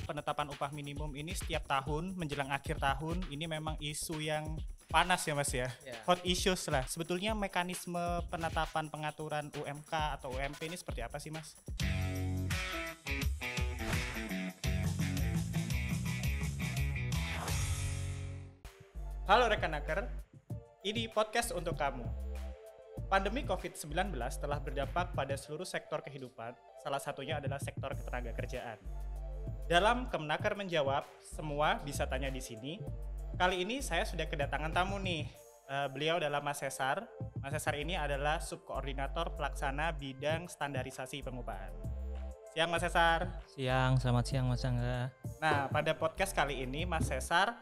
penetapan upah minimum ini setiap tahun menjelang akhir tahun ini memang isu yang panas ya Mas ya. Ya. Hot issues lah. Sebetulnya mekanisme penetapan pengaturan UMK atau UMP ini seperti apa sih Mas? Halo rekan naker, ini podcast untuk kamu. Pandemi COVID-19 telah berdampak pada seluruh sektor kehidupan, salah satunya adalah sektor ketenagakerjaan. Dalam Kemenaker Menjawab, semua bisa tanya di sini. Kali ini saya sudah kedatangan tamu nih. Beliau adalah Mas Cesar. Mas Cesar ini adalah subkoordinator pelaksana bidang standarisasi pengupahan. Siang Mas Cesar. Siang, selamat siang Mas Angga. Nah, pada podcast kali ini Mas Cesar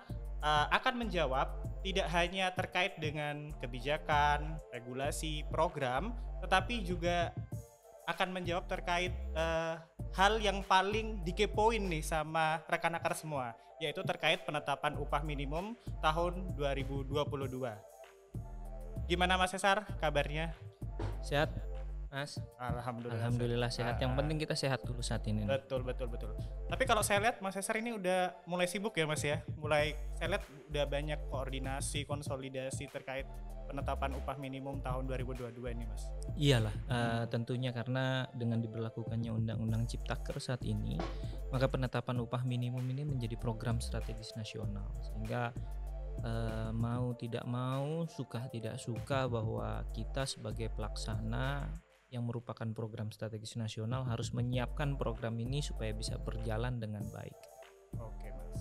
akan menjawab tidak hanya terkait dengan kebijakan, regulasi, program, tetapi juga akan menjawab terkait hal yang paling dikepoin nih sama rekan nakar semua, yaitu terkait penetapan upah minimum tahun 2022. Gimana Mas Cesar kabarnya? Sehat Mas? Alhamdulillah sehat. Yang penting kita sehat dulu saat ini. Betul. Tapi kalau saya lihat Mas Cesar ini udah mulai sibuk ya Mas ya. Saya lihat udah banyak koordinasi, konsolidasi terkait penetapan upah minimum tahun 2022 ini Mas. Iyalah, tentunya karena dengan diberlakukannya Undang-Undang Ciptaker saat ini, maka penetapan upah minimum ini menjadi program strategis nasional. Sehingga mau tidak mau, suka tidak suka bahwa kita sebagai pelaksana yang merupakan program strategis nasional harus menyiapkan program ini supaya bisa berjalan dengan baik. Oke Mas.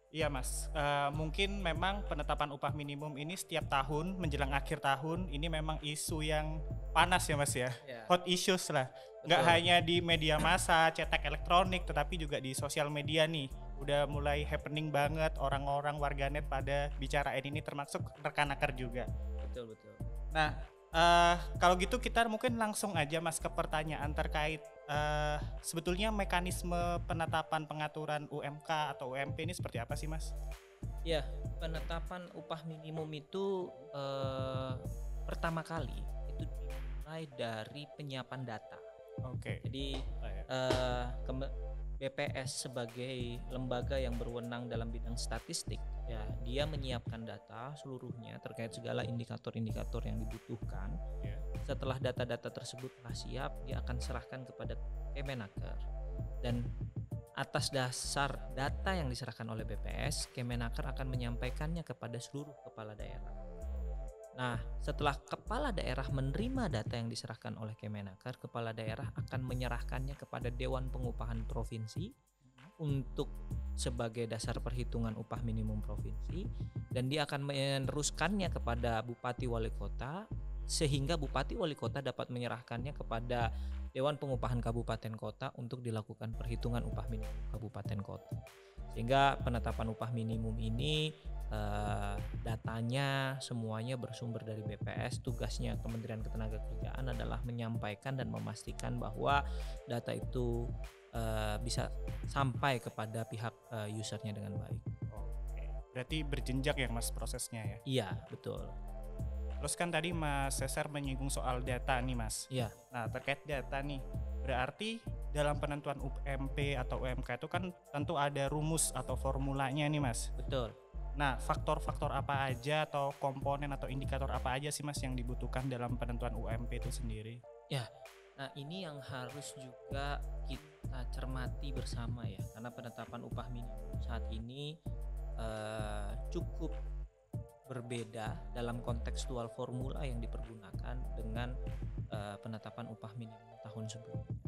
Iya Mas, mungkin memang penetapan upah minimum ini setiap tahun menjelang akhir tahun ini memang isu yang panas ya Mas ya. Hot issues lah. Nggak hanya di media massa, cetak elektronik, tetapi juga di sosial media nih. Udah mulai happening banget, orang-orang warganet pada bicarain ini, termasuk rekan nakar juga. Betul. Nah, kalau gitu kita mungkin langsung aja Mas ke pertanyaan terkait sebetulnya mekanisme penetapan pengaturan UMK atau UMP ini seperti apa sih Mas? Ya, penetapan upah minimum itu pertama kali itu dimulai dari penyiapan data. Oke. Jadi BPS sebagai lembaga yang berwenang dalam bidang statistik, ya dia menyiapkan data seluruhnya terkait segala indikator-indikator yang dibutuhkan. Setelah data-data tersebut telah siap, dia akan serahkan kepada Kemenaker, dan atas dasar data yang diserahkan oleh BPS, Kemenaker akan menyampaikannya kepada seluruh kepala daerah. Nah, setelah kepala daerah menerima data yang diserahkan oleh Kemenaker, kepala daerah akan menyerahkannya kepada Dewan Pengupahan Provinsi untuk sebagai dasar perhitungan upah minimum provinsi, dan dia akan meneruskannya kepada Bupati Wali Kota, sehingga Bupati Wali Kota dapat menyerahkannya kepada Dewan Pengupahan Kabupaten Kota untuk dilakukan perhitungan upah minimum kabupaten kota. Sehingga penetapan upah minimum ini datanya semuanya bersumber dari BPS. Tugasnya Kementerian Ketenagakerjaan adalah menyampaikan dan memastikan bahwa data itu bisa sampai kepada pihak usernya dengan baik. Oke. Berarti berjenjak ya Mas prosesnya ya? Iya, betul. Terus kan tadi Mas Cesar menyinggung soal data nih Mas. Iya. Nah, terkait data nih, berarti dalam penentuan UMP atau UMK itu kan tentu ada rumus atau formulanya nih Mas. Betul. Nah, faktor-faktor apa aja atau komponen atau indikator apa aja sih Mas yang dibutuhkan dalam penentuan UMP itu sendiri? Ya, nah ini yang harus juga kita cermati bersama ya, karena penetapan upah minimum saat ini cukup berbeda dalam kontekstual formula yang dipergunakan dengan penetapan upah minimum tahun sebelumnya.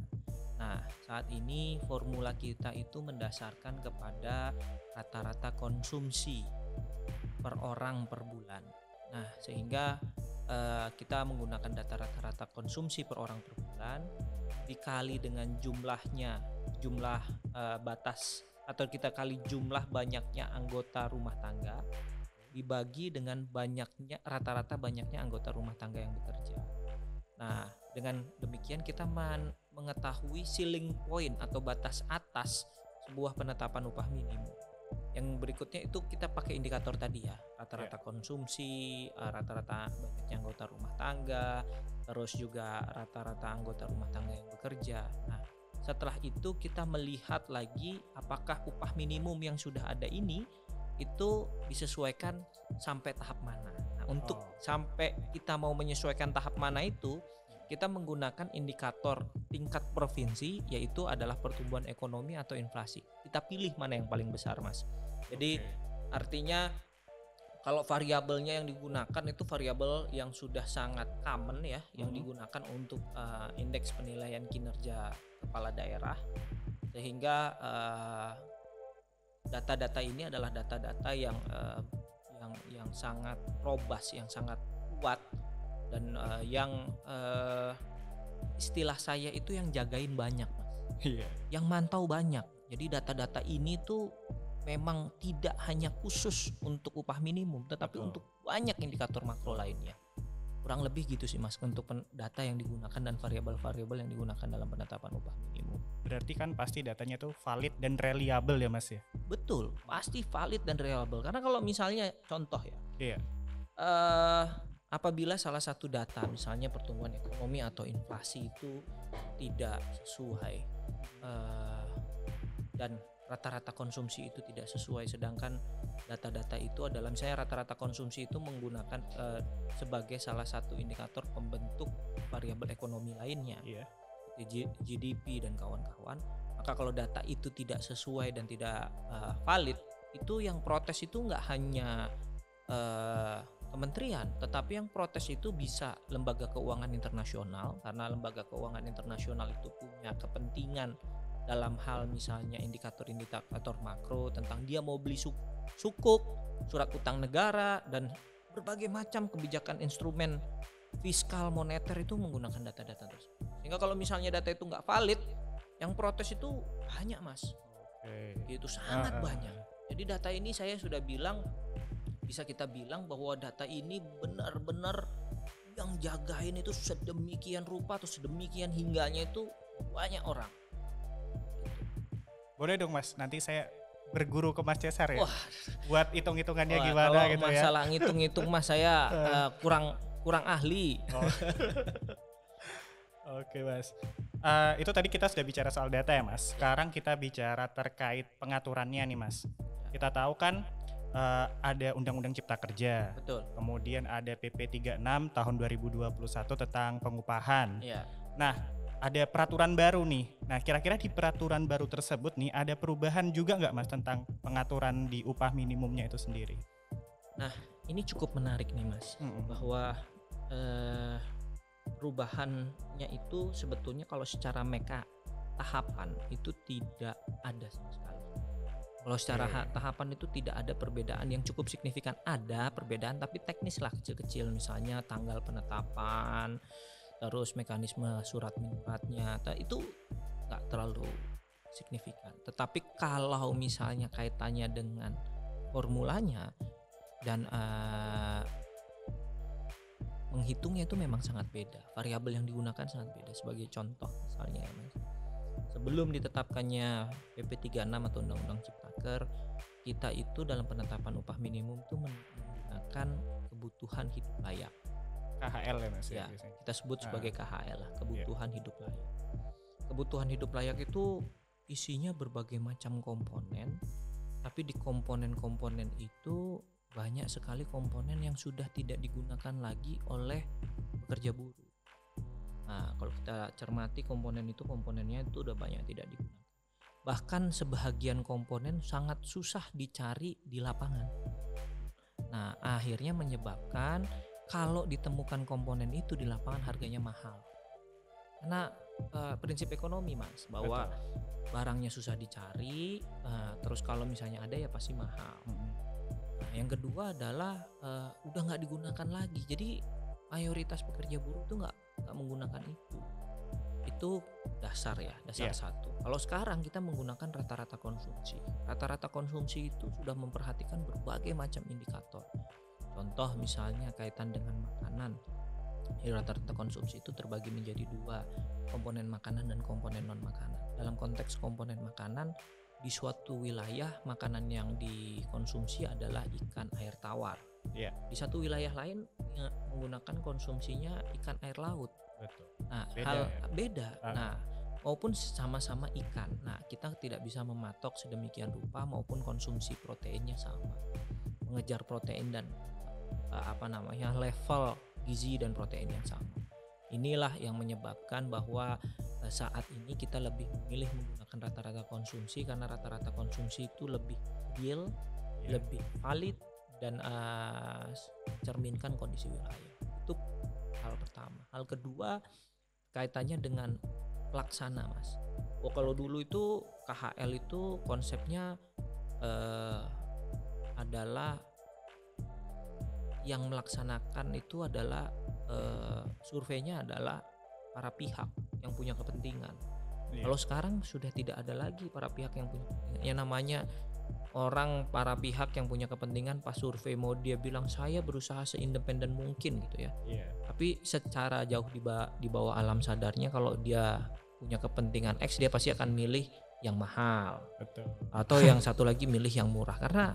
Nah, saat ini formula kita itu mendasarkan kepada rata-rata konsumsi per orang per bulan. Nah, sehingga kita menggunakan data rata-rata konsumsi per orang per bulan dikali dengan jumlah batas, atau kita kali jumlah banyaknya anggota rumah tangga dibagi dengan rata-rata banyaknya anggota rumah tangga yang bekerja. Nah, dengan demikian kita mengetahui ceiling point atau batas atas sebuah penetapan upah minimum. Yang berikutnya itu kita pakai indikator tadi ya, rata-rata konsumsi, rata-rata banyaknya anggota rumah tangga, terus juga rata-rata anggota rumah tangga yang bekerja. Nah, setelah itu kita melihat lagi apakah upah minimum yang sudah ada ini itu disesuaikan sampai tahap mana. Nah, untuk sampai kita mau menyesuaikan tahap mana itu, kita menggunakan indikator tingkat provinsi, yaitu adalah pertumbuhan ekonomi atau inflasi. Kita pilih mana yang paling besar, Mas. Jadi artinya kalau variabelnya yang digunakan itu variabel yang sudah sangat common ya, yang digunakan untuk indeks penilaian kinerja kepala daerah, sehingga data-data ini adalah data-data yang sangat robust, yang sangat kuat, dan yang istilah saya itu yang jagain banyak, Mas. Yang mantau banyak. Jadi data-data ini tuh memang tidak hanya khusus untuk upah minimum, tetapi untuk banyak indikator makro lainnya. Kurang lebih gitu sih, Mas, untuk data yang digunakan dan variabel-variabel yang digunakan dalam penetapan upah minimum. Berarti kan pasti datanya tuh valid dan reliable ya, Mas ya? Betul, pasti valid dan reliable. Karena kalau misalnya contoh ya, apabila salah satu data misalnya pertumbuhan ekonomi atau inflasi itu tidak sesuai dan rata-rata konsumsi itu tidak sesuai, sedangkan data-data itu adalah misalnya rata-rata konsumsi itu menggunakan sebagai salah satu indikator pembentuk variabel ekonomi lainnya, GDP dan kawan-kawan. Maka kalau data itu tidak sesuai dan tidak valid, itu yang protes itu nggak hanya kementerian, tetapi yang protes itu bisa lembaga keuangan internasional, karena lembaga keuangan internasional itu punya kepentingan dalam hal misalnya indikator-indikator makro tentang dia mau beli sukuk, surat utang negara, dan berbagai macam kebijakan instrumen fiskal moneter itu menggunakan data-data tersebut. Sehingga kalau misalnya data itu nggak valid, yang protes itu banyak, Mas. Itu sangat banyak. Jadi data ini saya sudah bilang, bisa kita bilang bahwa data ini benar-benar yang jagain itu sedemikian rupa atau sedemikian hingganya itu banyak orang. Boleh dong, Mas, nanti saya berguru ke Mas Cesar ya. Wah, buat hitung-hitungannya gimana kalau gitu ya. masalah ngitung-ngitung Mas, saya kurang ahli. Oke, Mas. Itu tadi kita sudah bicara soal data ya, Mas. Sekarang kita bicara terkait pengaturannya nih, Mas. Kita tahu kan ada Undang-Undang Cipta Kerja. Betul. Kemudian ada PP 36 tahun 2021 tentang pengupahan. Iya. Nah, ada peraturan baru nih. Nah, kira-kira di peraturan baru tersebut nih ada perubahan juga nggak, Mas, tentang pengaturan di upah minimumnya itu sendiri? Nah, ini cukup menarik nih, Mas, bahwa perubahannya itu sebetulnya kalau secara tahapan itu tidak ada sama sekali. Kalau secara tahapan itu tidak ada perbedaan yang cukup signifikan. Ada perbedaan tapi teknis lah, kecil-kecil, misalnya tanggal penetapan, terus mekanisme surat menyuratnya, itu nggak terlalu signifikan. Tetapi kalau misalnya kaitannya dengan formulanya dan menghitungnya itu memang sangat beda. Variabel yang digunakan sangat beda. Sebagai contoh misalnya ya, Mas, sebelum ditetapkannya PP 36 atau Undang-Undang Ciptaker, kita itu dalam penetapan upah minimum itu menggunakan kebutuhan hidup layak. KHL ya, Mas ya, kita sebut sebagai KHL lah, kebutuhan hidup layak. Kebutuhan hidup layak itu isinya berbagai macam komponen, tapi di komponen-komponen itu banyak sekali komponen yang sudah tidak digunakan lagi oleh pekerja buruh. Nah, kalau kita cermati komponennya itu udah banyak tidak digunakan. Bahkan sebahagian komponen sangat susah dicari di lapangan. Nah, akhirnya menyebabkan kalau ditemukan komponen itu di lapangan harganya mahal. Karena prinsip ekonomi, Mas, bahwa barangnya susah dicari, terus kalau misalnya ada ya pasti mahal. Nah, yang kedua adalah udah nggak digunakan lagi. Jadi mayoritas pekerja buruh itu nggak menggunakan itu. Itu dasar ya, satu. Kalau sekarang kita menggunakan rata-rata konsumsi. Rata-rata konsumsi itu sudah memperhatikan berbagai macam indikator. Contoh misalnya kaitan dengan makanan. Rata-rata konsumsi itu terbagi menjadi dua, komponen makanan dan komponen non makanan. Dalam konteks komponen makanan, di suatu wilayah makanan yang dikonsumsi adalah ikan air tawar. Di satu wilayah lain menggunakan konsumsinya ikan air laut. Betul. Nah, beda. beda. Nah, maupun sama-sama ikan. Nah, kita tidak bisa mematok sedemikian rupa maupun konsumsi proteinnya sama. Mengejar protein dan level gizi dan protein yang sama. Inilah yang menyebabkan bahwa saat ini kita lebih memilih menggunakan rata-rata konsumsi karena rata-rata konsumsi itu lebih real, lebih valid dan cerminkan kondisi wilayah. Itu hal pertama. Hal kedua kaitannya dengan pelaksana, Mas. Kalau dulu itu KHL itu konsepnya adalah yang melaksanakan itu adalah surveinya adalah para pihak yang punya kepentingan. Kalau sekarang sudah tidak ada lagi para pihak yang punya kepentingan. Yang namanya orang para pihak yang punya kepentingan pas survei mau dia bilang saya berusaha seindependen mungkin gitu ya. Tapi secara jauh di bawah alam sadarnya kalau dia punya kepentingan X dia pasti akan milih yang mahal. Betul. Atau yang satu lagi milih yang murah karena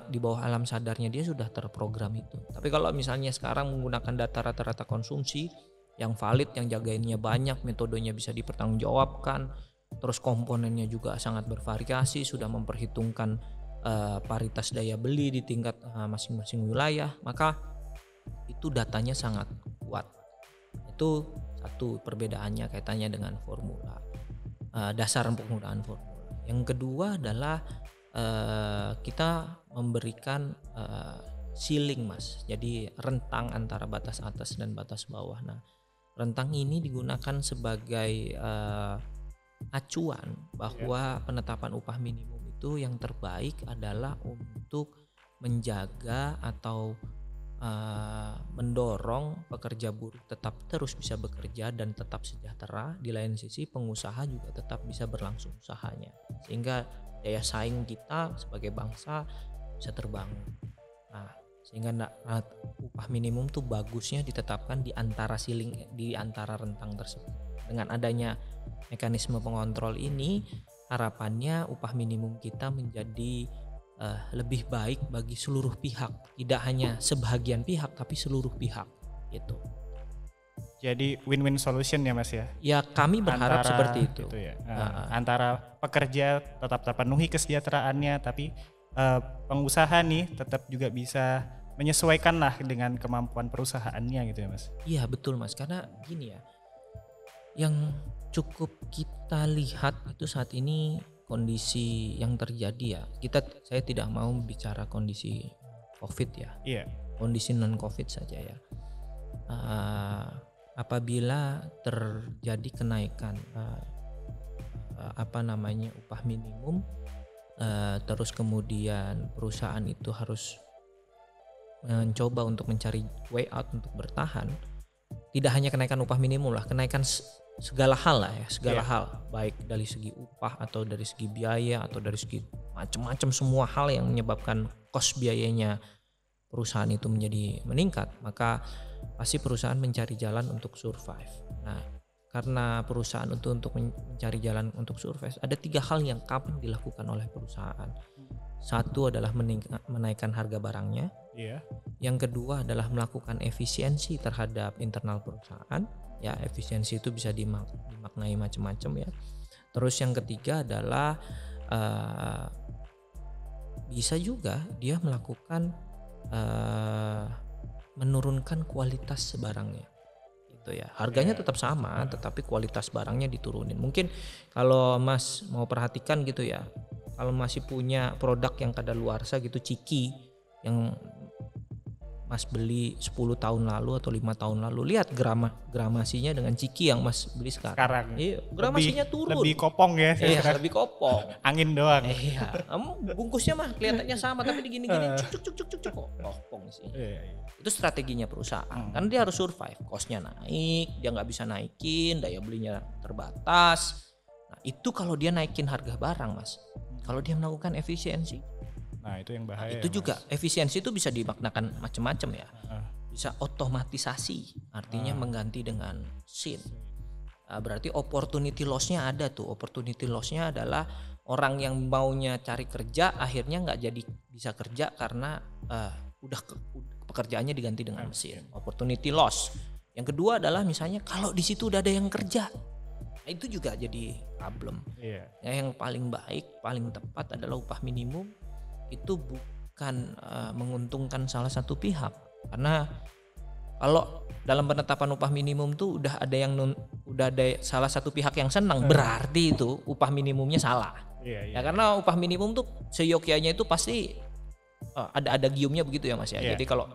di bawah alam sadarnya dia sudah terprogram itu. Tapi kalau misalnya sekarang menggunakan data rata-rata konsumsi yang valid, yang jagainnya banyak, metodenya bisa dipertanggungjawabkan, terus komponennya juga sangat bervariasi, sudah memperhitungkan paritas daya beli di tingkat masing-masing wilayah, maka itu datanya sangat kuat. Itu satu perbedaannya kaitannya dengan formula, dasar penggunaan formula. Yang kedua adalah kita memberikan ceiling, Mas. Jadi rentang antara batas atas dan batas bawah. Nah, rentang ini digunakan sebagai acuan bahwa penetapan upah minimum itu yang terbaik adalah untuk menjaga atau mendorong pekerja buruh tetap terus bisa bekerja dan tetap sejahtera. Di lain sisi pengusaha juga tetap bisa berlangsung usahanya sehingga daya saing kita sebagai bangsa bisa terbangun. Nah, sehingga upah minimum tuh bagusnya ditetapkan di antara rentang tersebut. Dengan adanya mekanisme pengontrol ini, harapannya upah minimum kita menjadi lebih baik bagi seluruh pihak, tidak hanya sebagian pihak tapi seluruh pihak gitu. Jadi win-win solution ya, Mas ya. Ya, kami berharap seperti itu. Gitu ya. Antara pekerja tetap terpenuhi kesejahteraannya, tapi pengusaha nih tetap juga bisa menyesuaikan lah dengan kemampuan perusahaannya gitu ya, Mas. Iya, betul, Mas. Karena gini ya, yang cukup kita lihat itu saat ini kondisi yang terjadi ya. Saya tidak mau bicara kondisi COVID ya. Iya. Kondisi non COVID saja ya. Apabila terjadi kenaikan upah minimum, terus kemudian perusahaan itu harus mencoba untuk mencari way out untuk bertahan. Tidak hanya kenaikan upah minimum lah, kenaikan segala hal lah ya, hal, baik dari segi upah atau dari segi biaya atau dari segi macam-macam semua hal yang menyebabkan cost biayanya perusahaan itu menjadi meningkat, maka pasti perusahaan mencari jalan untuk survive. Nah, karena perusahaan untuk mencari jalan untuk survive, ada 3 hal yang kapan dilakukan oleh perusahaan. Satu adalah menaikkan harga barangnya. Yang kedua adalah melakukan efisiensi terhadap internal perusahaan. Ya, efisiensi itu bisa dimaknai macam-macam ya. Terus yang ketiga adalah bisa juga dia melakukan menurunkan kualitas barangnya gitu ya. Harganya tetap sama tetapi kualitas barangnya diturunin. Mungkin kalau Mas mau perhatikan gitu ya, kalau masih punya produk yang kadaluarsa gitu, ciki yang Mas beli 10 tahun lalu atau 5 tahun lalu, lihat gramasinya dengan ciki yang Mas beli sekarang. Iya, gramasinya turun. Lebih kopong ya. Iya, lebih kopong. Angin doang. Iya, bungkusnya mah kelihatannya sama tapi digini-gini cuk kopong sih. Itu strateginya perusahaan. Kan dia harus survive, cost-nya naik, dia nggak bisa naikin, daya belinya terbatas. Nah, itu kalau dia naikin harga barang, Mas. Kalau dia melakukan efisiensi. Nah, itu yang bahaya. Itu juga efisiensi itu bisa dimaknakan macam-macam ya. Bisa otomatisasi, artinya mengganti dengan scene. Berarti opportunity loss-nya ada tuh. Opportunity loss-nya adalah orang yang maunya cari kerja akhirnya nggak jadi bisa kerja karena udah pekerjaannya diganti dengan mesin. Opportunity loss. Yang kedua adalah misalnya kalau di situ udah ada yang kerja. Itu juga jadi problem. Iya. Yang paling baik, paling tepat adalah upah minimum itu bukan menguntungkan salah satu pihak, karena kalau dalam penetapan upah minimum tuh udah ada salah satu pihak yang senang, berarti itu upah minimumnya salah. Iya. Ya karena upah minimum tuh seyogyanya itu pasti ada giumnya begitu ya Mas ya. Iya. Jadi kalau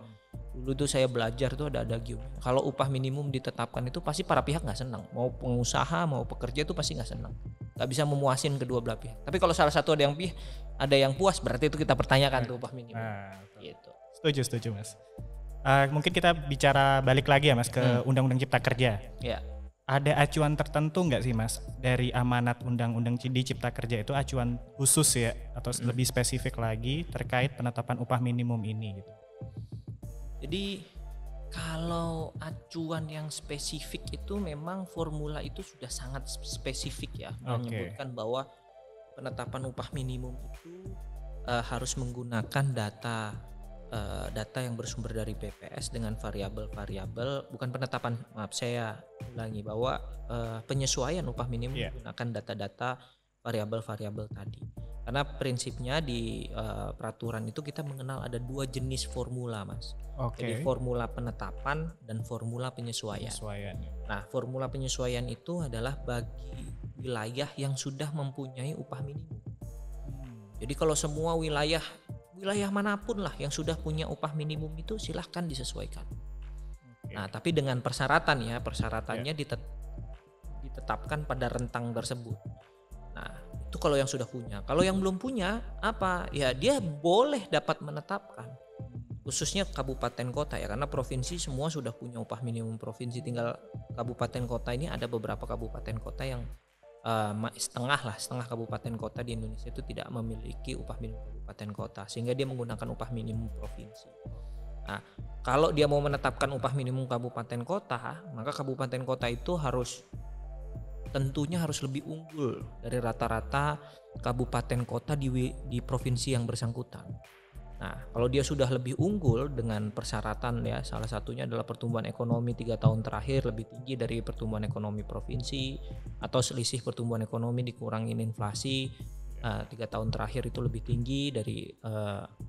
dulu tuh saya belajar tuh ada gium. Kalau upah minimum ditetapkan itu pasti para pihak nggak senang. Mau pengusaha mau pekerja itu pasti nggak senang. Nggak bisa memuasin kedua belah pihak. Tapi kalau salah satu ada yang puas, berarti itu kita pertanyakan tuh upah minimum. Gitu. Setuju Mas. Mungkin kita bicara balik lagi ya Mas ke Undang-Undang Cipta Kerja. Ya. Ada acuan tertentu nggak sih Mas dari amanat Undang-Undang di Cipta Kerja itu, acuan khusus ya atau lebih spesifik lagi terkait penetapan upah minimum ini gitu? Jadi kalau acuan yang spesifik itu memang formula itu sudah sangat spesifik ya, menyebutkan bahwa penetapan upah minimum itu harus menggunakan data yang bersumber dari BPS dengan variabel-variabel, bukan penetapan, maaf saya ulangi, bahwa penyesuaian upah minimum menggunakan data-data variabel-variabel tadi. Karena prinsipnya di peraturan itu kita mengenal ada 2 jenis formula Mas. Jadi formula penetapan dan formula penyesuaian. Nah formula penyesuaian itu adalah bagi wilayah yang sudah mempunyai upah minimum. Jadi kalau semua wilayah manapun lah yang sudah punya upah minimum itu silahkan disesuaikan. Nah tapi dengan persyaratan ya, persyaratannya ditetapkan pada rentang tersebut. Nah itu kalau yang sudah punya. Kalau yang belum punya apa ya, dia boleh dapat menetapkan, khususnya kabupaten kota ya, karena provinsi semua sudah punya upah minimum provinsi, tinggal kabupaten kota ini ada beberapa kabupaten kota yang setengah kabupaten kota di Indonesia itu tidak memiliki upah minimum kabupaten kota, sehingga dia menggunakan upah minimum provinsi. Nah kalau dia mau menetapkan upah minimum kabupaten kota, maka kabupaten kota itu tentunya harus lebih unggul dari rata-rata kabupaten kota di provinsi yang bersangkutan. Nah, kalau dia sudah lebih unggul dengan persyaratan ya, salah satunya adalah pertumbuhan ekonomi 3 tahun terakhir lebih tinggi dari pertumbuhan ekonomi provinsi, atau selisih pertumbuhan ekonomi dikurangin inflasi 3 tahun terakhir itu lebih tinggi dari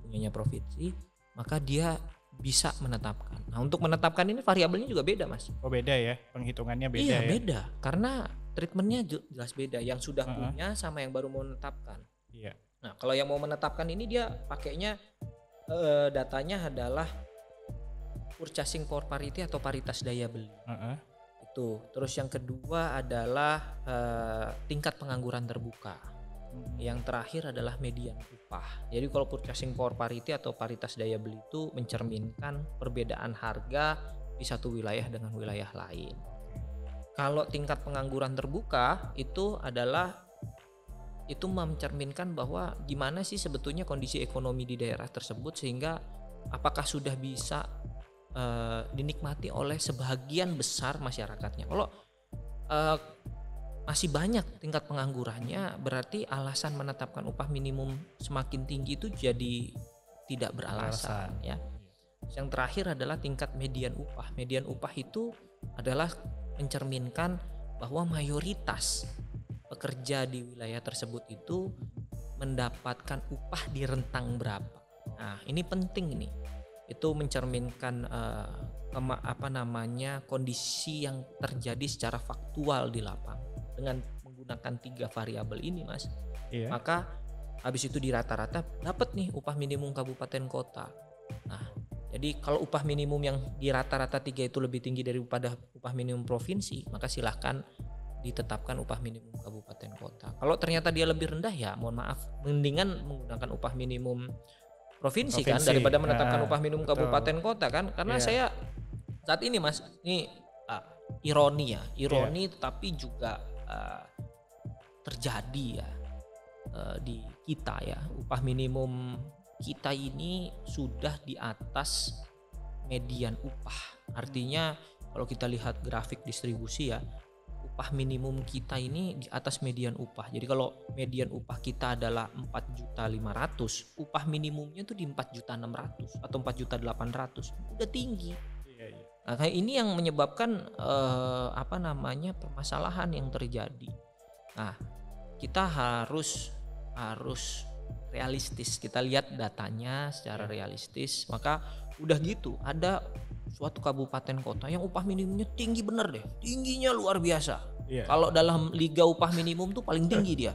punyanya provinsi, maka dia bisa menetapkan. Nah, untuk menetapkan ini variabelnya juga beda Mas. Oh beda ya, penghitungannya beda ya? Iya beda, karena treatmentnya jelas beda. Yang sudah punya sama yang baru mau menetapkan. Iya. Nah kalau yang mau menetapkan ini dia pakainya datanya adalah purchasing power parity atau paritas daya beli. Itu. Terus yang kedua adalah tingkat pengangguran terbuka. Yang terakhir adalah median upah. Jadi kalau purchasing power parity atau paritas daya beli itu mencerminkan perbedaan harga di satu wilayah dengan wilayah lain. Kalau tingkat pengangguran terbuka itu mencerminkan bahwa gimana sih sebetulnya kondisi ekonomi di daerah tersebut, sehingga apakah sudah bisa dinikmati oleh sebagian besar masyarakatnya. Kalau masih banyak tingkat penganggurannya, berarti alasan menetapkan upah minimum semakin tinggi itu jadi tidak beralasan ya. Yang terakhir adalah tingkat median upah. Median upah itu adalah mencerminkan bahwa mayoritas pekerja di wilayah tersebut itu mendapatkan upah di rentang berapa. Nah, ini penting nih. Itu mencerminkan kondisi yang terjadi secara faktual di lapangan. Dengan menggunakan 3 variabel ini Mas, maka habis itu di rata-rata dapat nih upah minimum kabupaten kota. Nah jadi kalau upah minimum yang di rata-rata 3 itu lebih tinggi daripada upah minimum provinsi, maka silahkan ditetapkan upah minimum kabupaten kota. Kalau ternyata dia lebih rendah ya mohon maaf, mendingan menggunakan upah minimum provinsi. Kan daripada menetapkan upah minimum kabupaten kota kan, karena saya saat ini Mas, ini ironi tetapi juga terjadi ya di kita ya. Upah minimum kita ini sudah di atas median upah. Artinya kalau kita lihat grafik distribusi ya, upah minimum kita ini di atas median upah. Jadi kalau median upah kita adalah 4.500.000, upah minimumnya tuh di 4.600.000 atau 4.800.000. Udah tinggi. Nah, kayak ini yang menyebabkan permasalahan yang terjadi. Nah, kita harus realistis. Kita lihat datanya secara realistis. Maka udah gitu ada suatu kabupaten kota yang upah minimumnya tinggi bener deh, tingginya luar biasa. Kalau dalam liga upah minimum tuh paling tinggi dia.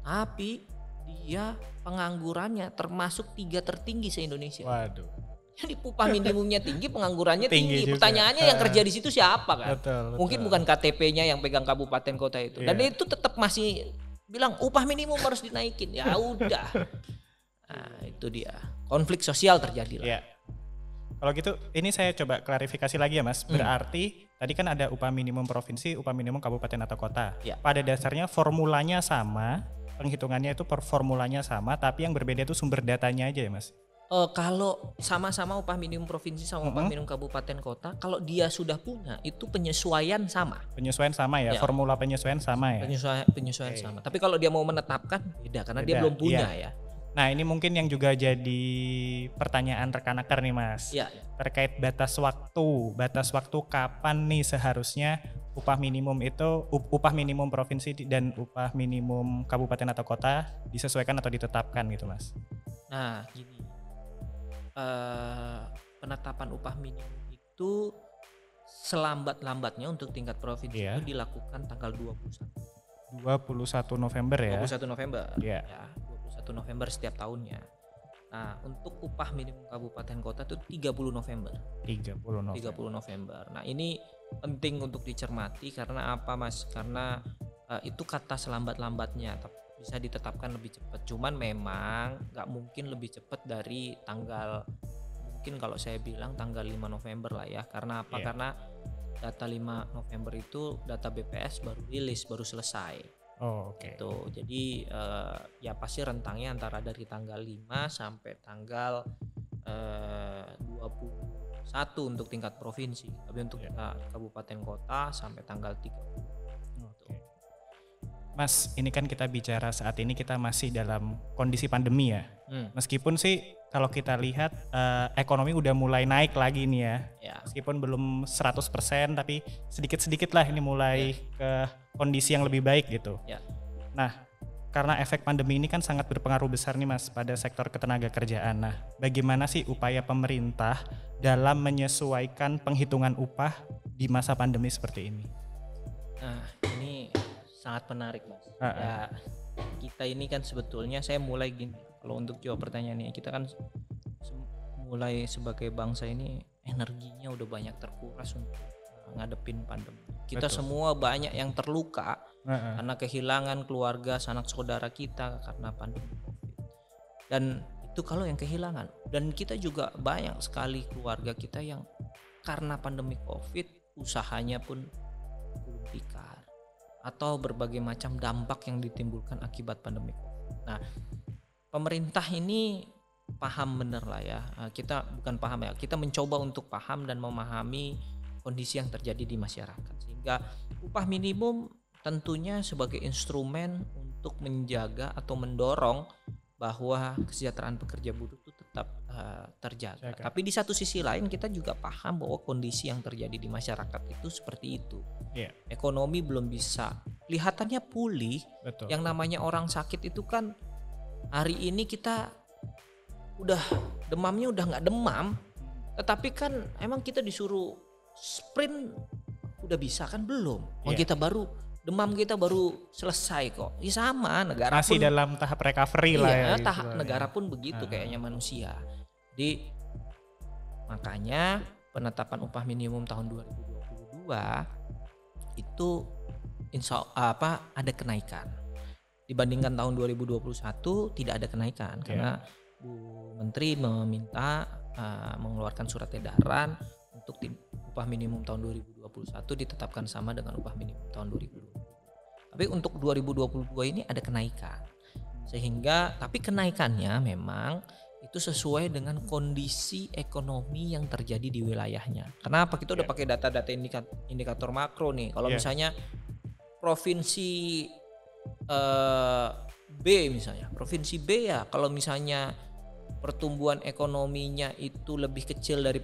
Tapi dia penganggurannya termasuk 3 tertinggi se-Indonesia. Waduh. Jadi upah minimumnya tinggi, penganggurannya tinggi. Juga. Pertanyaannya yang kerja di situ siapa kan? Betul. Mungkin bukan KTP-nya yang pegang kabupaten kota itu. Dan dia itu tetap masih bilang upah minimum harus dinaikin. Ya udah. Nah, itu dia. Konflik sosial terjadi lah. Iya. Kalau gitu ini saya coba klarifikasi lagi ya Mas. Berarti tadi kan ada upah minimum provinsi, upah minimum kabupaten atau kota. Ya. Pada dasarnya formulanya sama, penghitungannya itu formulanya sama, tapi yang berbeda itu sumber datanya aja ya Mas. Kalau sama-sama upah minimum provinsi sama upah minimum kabupaten kota, kalau dia sudah punya itu penyesuaian sama. Penyesuaian sama ya, formula penyesuaian sama ya. Penyesuaian sama. Tapi kalau dia mau menetapkan beda karena dia belum punya ya. Nah ini mungkin yang juga jadi pertanyaan rekan-rekan nih Mas. Iya. Terkait batas waktu kapan nih seharusnya upah minimum itu, upah minimum provinsi dan upah minimum kabupaten atau kota disesuaikan atau ditetapkan gitu Mas. Nah gini, penetapan upah minimum itu selambat-lambatnya untuk tingkat provinsi itu dilakukan tanggal 21 November ya. 21 November. Ya. 21 November setiap tahunnya. Nah, untuk upah minimum kabupaten kota itu 30 November. 30 November. Nah, ini penting untuk dicermati karena apa Mas? Karena itu kata selambat-lambatnya bisa ditetapkan lebih cepat. Cuman memang nggak mungkin lebih cepat dari tanggal, mungkin kalau saya bilang tanggal 5 November lah ya. Karena apa? Karena data 5 November itu data BPS baru rilis, baru selesai. Oh, oke. Gitu. Jadi ya pasti rentangnya antara dari tanggal 5 sampai tanggal 21 untuk tingkat provinsi. Tapi untuk kabupaten kota sampai tanggal 30. Oke. Mas, ini kan kita bicara saat ini kita masih dalam kondisi pandemi ya. Meskipun sih kalau kita lihat ekonomi udah mulai naik lagi nih ya. Meskipun belum 100% tapi sedikit-sedikit lah ini mulai ke kondisi yang lebih baik gitu. Nah, karena efek pandemi ini kan sangat berpengaruh besar nih Mas pada sektor ketenagakerjaan. Nah, bagaimana sih upaya pemerintah dalam menyesuaikan penghitungan upah di masa pandemi seperti ini? Nah, ini sangat menarik Mas. Ya, kita ini kan sebetulnya saya mulai gini. Kalau untuk jawab pertanyaan ini, kita kan mulai sebagai bangsa ini energinya udah banyak terkuras untuk ngadepin pandemi. Kita semua banyak yang terluka karena kehilangan keluarga, sanak saudara kita karena pandemi COVID. Dan itu kalau yang kehilangan. Dan kita juga banyak sekali keluarga kita yang karena pandemi COVID usahanya pun belum tikar atau berbagai macam dampak yang ditimbulkan akibat pandemi COVID. Nah, pemerintah ini paham bener lah ya. Kita bukan paham ya, kita mencoba untuk paham dan memahami kondisi yang terjadi di masyarakat, sehingga upah minimum tentunya sebagai instrumen untuk menjaga atau mendorong bahwa kesejahteraan pekerja buruh itu tetap terjaga. Tapi di satu sisi lain kita juga paham bahwa kondisi yang terjadi di masyarakat itu seperti itu. Ekonomi belum bisa kelihatannya pulih. Yang namanya orang sakit itu kan hari ini kita udah demamnya udah nggak demam, tetapi kan emang kita disuruh sprint udah bisa kan belum? Kita baru demam kita baru selesai kok. Ya sama, negara masih pun dalam tahap recovery lah ya. tahap negara pun begitu kayaknya manusia. Jadi makanya penetapan upah minimum tahun 2022 itu ada kenaikan. Dibandingkan tahun 2021 tidak ada kenaikan karena Bu Menteri meminta mengeluarkan surat edaran untuk upah minimum tahun 2021 ditetapkan sama dengan upah minimum tahun 2020. Tapi untuk 2022 ini ada kenaikan. Sehingga tapi kenaikannya memang itu sesuai dengan kondisi ekonomi yang terjadi di wilayahnya. Kenapa? Kita udah pakai data-data indikator makro nih. Kalau misalnya provinsi B misalnya, provinsi B ya kalau misalnya pertumbuhan ekonominya itu lebih kecil dari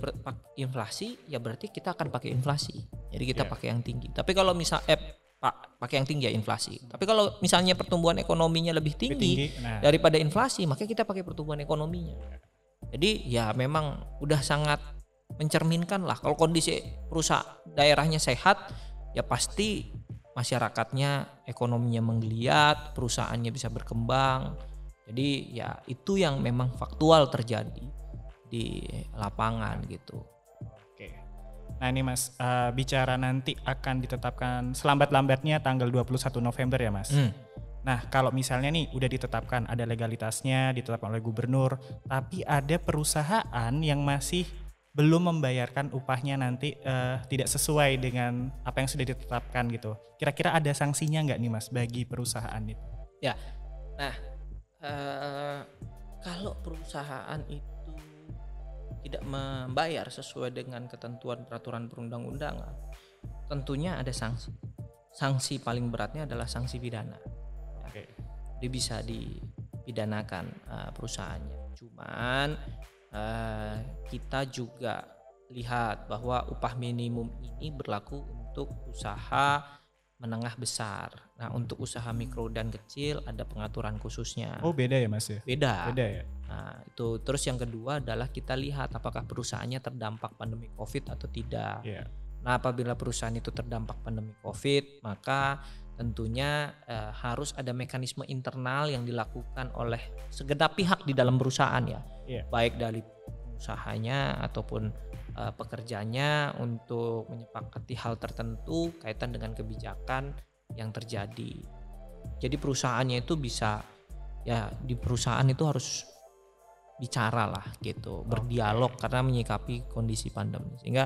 inflasi, ya berarti kita akan pakai inflasi. Jadi kita pakai yang tinggi. Tapi kalau pakai yang tinggi ya inflasi. Tapi kalau misalnya pertumbuhan ekonominya lebih tinggi daripada inflasi, maka kita pakai pertumbuhan ekonominya. Jadi ya memang udah sangat mencerminkan lah kalau kondisi perusahaan daerahnya sehat, ya pasti masyarakatnya ekonominya menggeliat, perusahaannya bisa berkembang. Jadi ya itu yang memang faktual terjadi di lapangan gitu. Oke. Nah ini Mas, bicara nanti akan ditetapkan selambat-lambatnya tanggal 21 November ya Mas. Nah kalau misalnya nih udah ditetapkan, ada legalitasnya, ditetapkan oleh gubernur, tapi ada perusahaan yang masih belum membayarkan upahnya nanti tidak sesuai dengan apa yang sudah ditetapkan gitu. Kira-kira ada sanksinya nggak nih Mas bagi perusahaan itu? Ya, nah kalau perusahaan itu tidak membayar sesuai dengan ketentuan peraturan perundang-undangan, tentunya ada sanksi. Sanksi paling beratnya adalah sanksi pidana. Oke. Dia bisa dipidanakan perusahaannya. Cuman kita juga lihat bahwa upah minimum ini berlaku untuk usaha menengah besar. Nah untuk usaha mikro dan kecil ada pengaturan khususnya. Oh beda ya Mas ya? Beda ya? Nah itu terus yang kedua adalah kita lihat apakah perusahaannya terdampak pandemi COVID atau tidak. Nah apabila perusahaan itu terdampak pandemi COVID, maka tentunya harus ada mekanisme internal yang dilakukan oleh segenap pihak di dalam perusahaan ya. Baik dari usahanya ataupun pekerjanya untuk menyepakati hal tertentu kaitan dengan kebijakan yang terjadi. Jadi perusahaannya itu bisa ya di perusahaan itu harus bicara lah gitu, berdialog karena menyikapi kondisi pandemi. Sehingga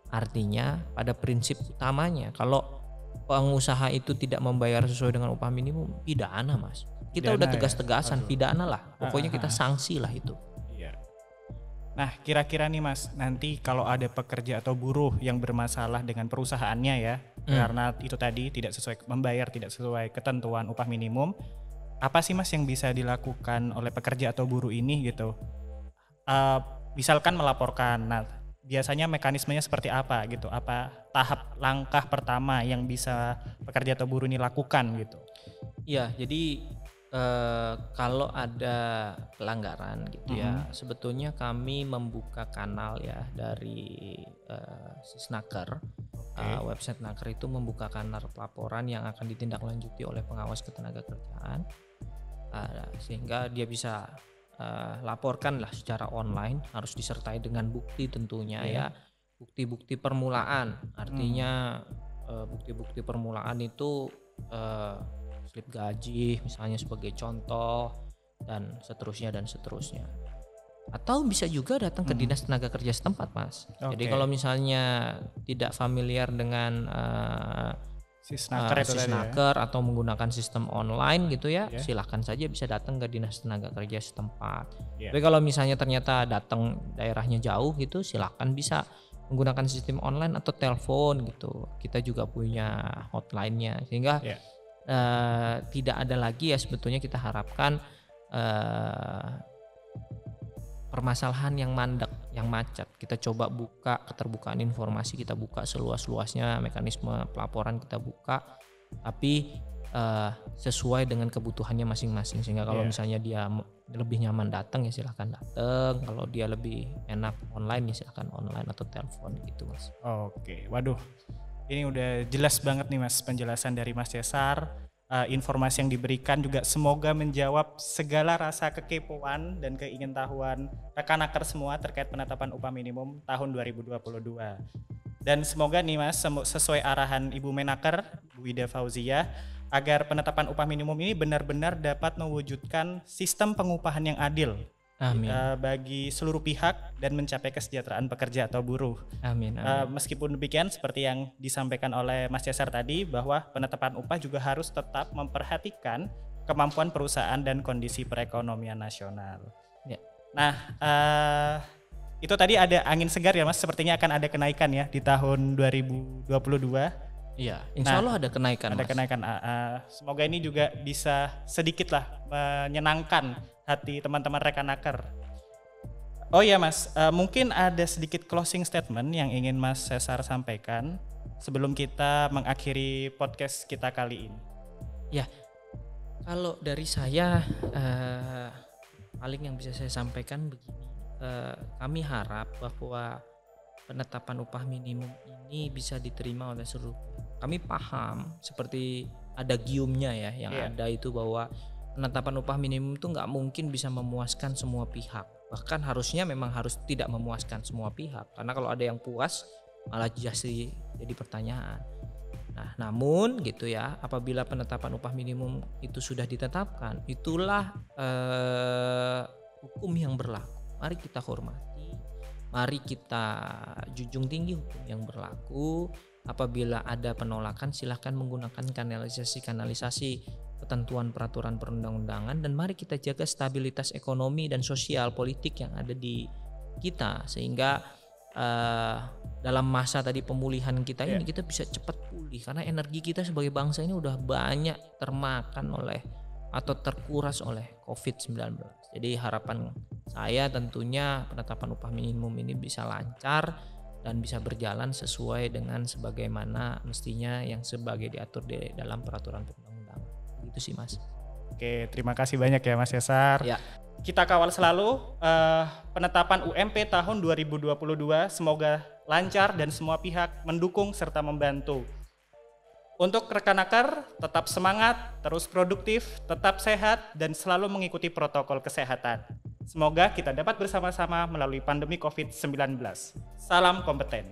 artinya pada prinsip utamanya kalau pengusaha itu tidak membayar sesuai dengan upah minimum, pidana Mas. Kita udah tegas-tegasan pidana lah. Pokoknya kita sanksi lah itu. Nah kira-kira nih Mas, nanti kalau ada pekerja atau buruh yang bermasalah dengan perusahaannya ya, karena itu tadi tidak sesuai ketentuan upah minimum, apa sih Mas yang bisa dilakukan oleh pekerja atau buruh ini gitu? Misalkan melaporkan, nah biasanya mekanismenya seperti apa gitu? Apa tahap langkah pertama yang bisa pekerja atau buruh ini lakukan gitu? Iya, jadi kalau ada pelanggaran gitu ya, sebetulnya kami membuka kanal ya dari Sisnaker. Website Naker itu membuka kanal pelaporan yang akan ditindaklanjuti oleh pengawas ketenagakerjaan, sehingga dia bisa laporkan lah secara online, harus disertai dengan bukti tentunya ya, bukti-bukti permulaan. Artinya bukti-bukti permulaan itu slip gaji misalnya sebagai contoh dan seterusnya. Atau bisa juga datang ke dinas tenaga kerja setempat Mas. Jadi kalau misalnya tidak familiar dengan Sisnaker atau menggunakan sistem online gitu ya, silahkan saja bisa datang ke dinas tenaga kerja setempat. Tapi kalau misalnya ternyata datang daerahnya jauh gitu, silahkan bisa menggunakan sistem online atau telepon gitu. Kita juga punya hotline-nya sehingga tidak ada lagi ya sebetulnya kita harapkan permasalahan yang mandek, yang macet. Kita coba buka keterbukaan informasi, kita buka seluas-luasnya, mekanisme pelaporan kita buka, tapi sesuai dengan kebutuhannya masing-masing. Sehingga kalau misalnya dia lebih nyaman datang ya silahkan datang, kalau dia lebih enak online ya silahkan online atau telepon gitu Mas. Oke, waduh. Ini udah jelas banget nih Mas penjelasan dari Mas Cesar. Informasi yang diberikan juga semoga menjawab segala rasa kekepoan dan keingintahuan rekan-rekan semua terkait penetapan upah minimum tahun 2022. Dan semoga nih Mas sesuai arahan Ibu Menaker, Bu Ida Fauzia, agar penetapan upah minimum ini benar-benar dapat mewujudkan sistem pengupahan yang adil. Amin. Bagi seluruh pihak dan mencapai kesejahteraan pekerja atau buruh. Amin. Meskipun demikian seperti yang disampaikan oleh Mas Cesar tadi bahwa penetapan upah juga harus tetap memperhatikan kemampuan perusahaan dan kondisi perekonomian nasional. Ya. Nah itu tadi ada angin segar ya Mas, sepertinya akan ada kenaikan ya di tahun 2022. Iya, insya Allah ada kenaikan. Ada kenaikan. Semoga ini juga bisa sedikit lah menyenangkan hati teman-teman rekan Naker. Oh iya Mas, mungkin ada sedikit closing statement yang ingin Mas Cesar sampaikan sebelum kita mengakhiri podcast kita kali ini. Ya, kalau dari saya paling yang bisa saya sampaikan begini, kami harap bahwa penetapan upah minimum ini bisa diterima oleh seluruh pihak. Kami paham seperti ada giumnya ya yang ada itu bahwa penetapan upah minimum itu nggak mungkin bisa memuaskan semua pihak. Bahkan harusnya memang harus tidak memuaskan semua pihak, karena kalau ada yang puas malah jadi pertanyaan. Nah, namun gitu ya, apabila penetapan upah minimum itu sudah ditetapkan, itulah hukum yang berlaku. Mari kita hormati, mari kita junjung tinggi hukum yang berlaku. Apabila ada penolakan, silahkan menggunakan kanalisasi ketentuan peraturan perundang-undangan, dan mari kita jaga stabilitas ekonomi dan sosial politik yang ada di kita, sehingga dalam masa tadi pemulihan kita ini kita bisa cepat pulih, karena energi kita sebagai bangsa ini udah banyak termakan oleh atau terkuras oleh COVID-19. Jadi harapan saya tentunya penetapan upah minimum ini bisa lancar dan bisa berjalan sesuai dengan sebagaimana mestinya yang sebagai diatur di dalam peraturan perundang-undangan. Gitu sih Mas. Oke, terima kasih banyak ya Mas Cesar. Ya. Kita kawal selalu penetapan UMP tahun 2022, semoga lancar dan semua pihak mendukung serta membantu. Untuk rekan Akar, tetap semangat, terus produktif, tetap sehat, dan selalu mengikuti protokol kesehatan. Semoga kita dapat bersama-sama melalui pandemi COVID-19. Salam kompeten.